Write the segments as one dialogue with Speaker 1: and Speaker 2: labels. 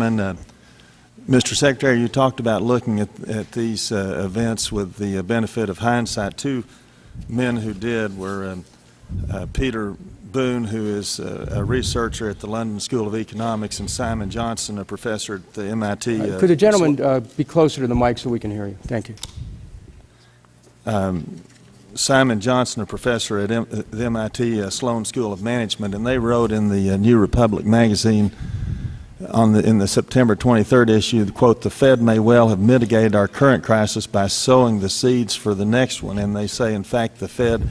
Speaker 1: Mr. Secretary, you talked about looking at these events with the benefit of hindsight. Two men who did were Peter Boone, who is a researcher at the London School of Economics, and Simon Johnson, a professor at the MIT.
Speaker 2: Could the gentleman be closer to the mic so we can hear you? Thank you.
Speaker 1: Simon Johnson, a professor at the MIT Sloan School of Management, and they wrote in the New Republic magazine in the September 23rd issue, quote, "The Fed may well have mitigated our current crisis by sowing the seeds for the next one." And they say, in fact, the Fed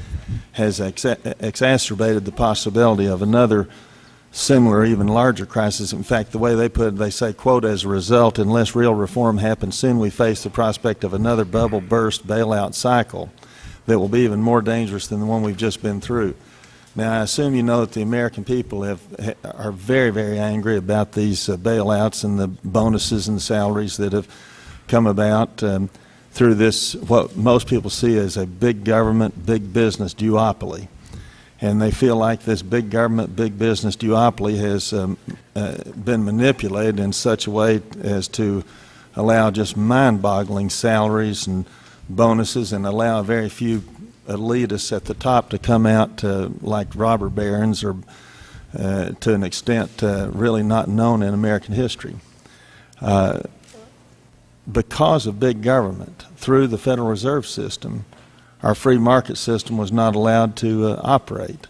Speaker 1: has exacerbated the possibility of another similar, even larger crisis. In fact, the way they put it, they say, quote, "As a result, unless real reform happens soon, we face the prospect of another bubble burst bailout cycle that will be even more dangerous than the one we've just been through." Now, I assume you know that the American people are very, very angry about these bailouts and the bonuses and salaries that have come about through this, what most people see as a big government, big business duopoly. And they feel like this big government, big business duopoly has been manipulated in such a way as to allow just mind-boggling salaries and bonuses and allow very few elitists at the top to come out like robber barons or to an extent really not known in American history. Because of big government, through the Federal Reserve System, our free market system was not allowed to operate.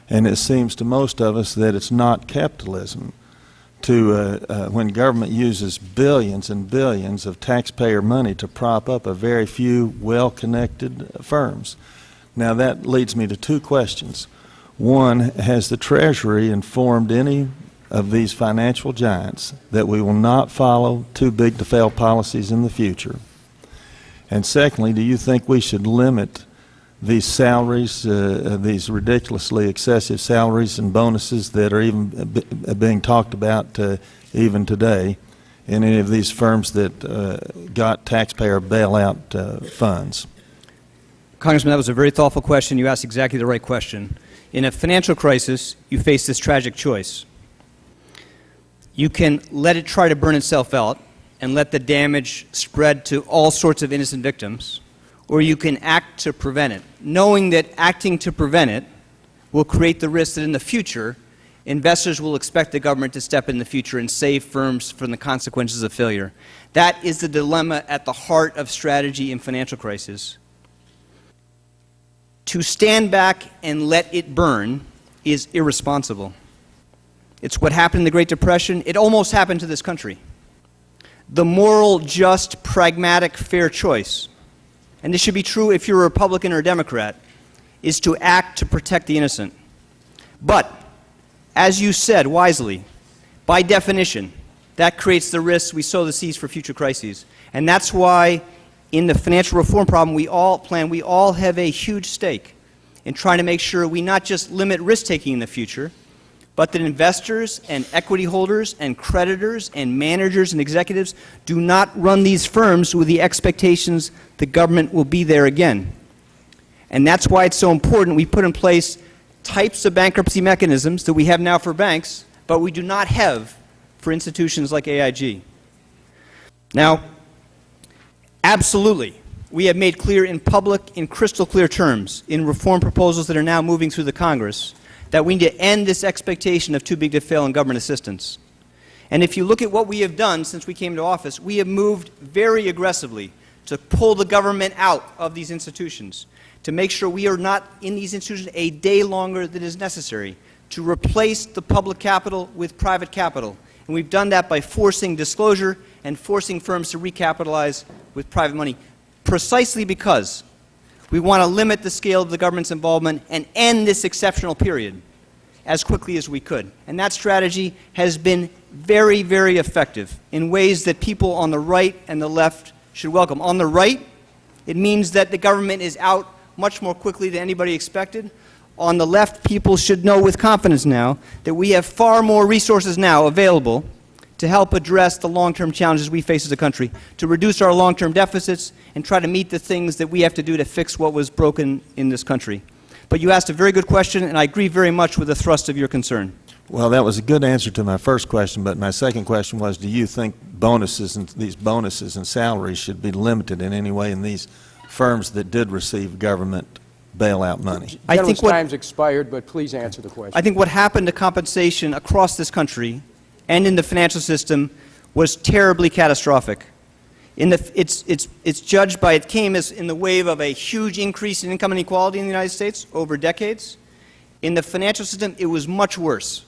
Speaker 1: And it seems to most of us that it's not capitalism when government uses billions and billions of taxpayer money to prop up a very few well-connected firms. Now that leads me to two questions. One, has the Treasury informed any of these financial giants that we will not follow too big to fail policies in the future? And secondly, do you think we should limit these salaries, these ridiculously excessive salaries and bonuses that are even being talked about even today in any of these firms that got taxpayer bailout funds?
Speaker 3: Congressman, that was a very thoughtful question. You asked exactly the right question. In a financial crisis, you face this tragic choice. You can let it try to burn itself out and let the damage spread to all sorts of innocent victims, or you can act to prevent it, knowing that acting to prevent it will create the risk that in the future, investors will expect the government to step in the future and save firms from the consequences of failure. That is the dilemma at the heart of strategy in financial crisis. To stand back and let it burn is irresponsible. It's what happened in the Great Depression. It almost happened to this country. The moral, just, pragmatic, fair choice, and this should be true if you're a Republican or a Democrat, is to act to protect the innocent. But, as you said wisely, by definition, that creates the risks we sow the seeds for future crises. And that's why in the financial reform problem we all have a huge stake in trying to make sure we not just limit risk-taking in the future, but that investors and equity holders and creditors and managers and executives do not run these firms with the expectations the government will be there again. And that's why it's so important we put in place types of bankruptcy mechanisms that we have now for banks, but we do not have for institutions like AIG. Now, absolutely, we have made clear in public, in crystal clear terms, in reform proposals that are now moving through the Congress, that we need to end this expectation of too big to fail in government assistance. And if you look at what we have done since we came to office, we have moved very aggressively to pull the government out of these institutions, to make sure we are not in these institutions a day longer than is necessary, to replace the public capital with private capital. And we've done that by forcing disclosure and forcing firms to recapitalize with private money, precisely because we want to limit the scale of the government's involvement and end this exceptional period as quickly as we could. And that strategy has been very, very effective in ways that people on the right and the left should welcome. On the right, it means that the government is out much more quickly than anybody expected. On the left, people should know with confidence now that we have far more resources now available to help address the long-term challenges we face as a country, to reduce our long-term deficits and try to meet the things that we have to do to fix what was broken in this country. But you asked a very good question, and I agree very much with the thrust of your concern.
Speaker 1: Well, that was a good answer to my first question, but my second question was, do you think these bonuses and salaries should be limited in any way in these firms that did receive government bailout money?
Speaker 3: I
Speaker 2: Gentleman's
Speaker 3: think what-
Speaker 2: time's expired, but please answer the question.
Speaker 3: I think what happened to compensation across this country and in the financial system was terribly catastrophic. It's judged by, it came as in the wave of a huge increase in income inequality in the United States over decades. In the financial system, it was much worse.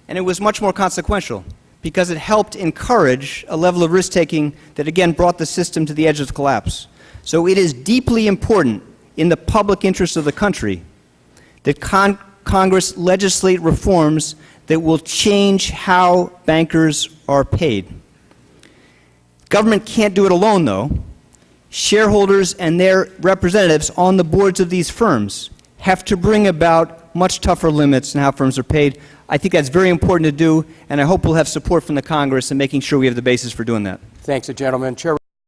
Speaker 3: And it was much more consequential because it helped encourage a level of risk-taking that, again, brought the system to the edge of collapse. So it is deeply important in the public interest of the country that Congress legislate reforms that will change how bankers are paid. Government can't do it alone, though. Shareholders and their representatives on the boards of these firms have to bring about much tougher limits in how firms are paid. I think that's very important to do, and I hope we'll have support from the Congress in making sure we have the basis for doing that.
Speaker 2: Thanks, the gentleman. Chair